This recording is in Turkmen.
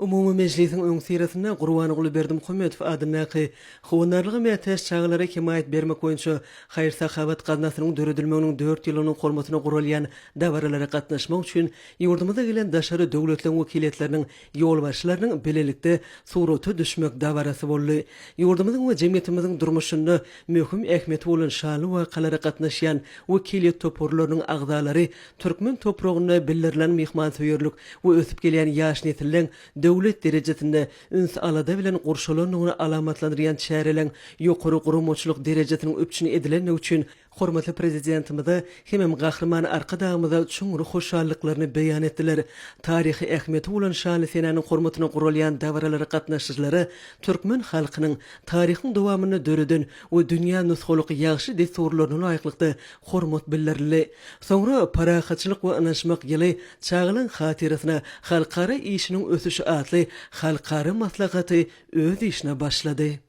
Umumi Meclisin öňsirasynda Gurban Gulberdim Hömetow adynaky howunarlygy mätäş çağlara himayet bermek boýunça haýır sahabat gaznasynyň döredilmeginiň 4 ýylynyň hormatyna gurulýan dawarlara gatnaşmak üçin ýurdumyza gelen daşary döwletleriň wekiliyetleriniň ýol başçylarynyň bilelikde suraty düşmek dawarasy boldy. Ýurdumyzyň we jemgyýetimiziň durmuşynda möhüm ähmiýeti bolan şanly wakalara gatnaşýan wekiliyet toporlarynyň agzalary türkmen topragyna bildirilen mehmansewerlik we ösüp gelýän ýaş nesilleň döwlet derejesinde üns alada bilen gurşulanyny alamatlandyran çäreleň ýokary gurumçylyk derejesiniň öpçüni edilen üçin hormatly prezidentimize hemem gahrman arkadağımıza çoňry hoşallyklaryny beýan etdiler. Taryhy ähmiýeti bolan şanly senanyň hormatyna gurulýan dawarlara gatnaşyjylary türkmen halkynyň taryhyň dowamyny döreden we dünýä nusxalyk ýaxşy desturlaryna laýyklykda hormat bildirildi. Soňra parahatçylyk we anaşmak ýyly çağlaryň hatirasyna halkara işiniň ösüşi atly halkara maslahaty öz işine başlady.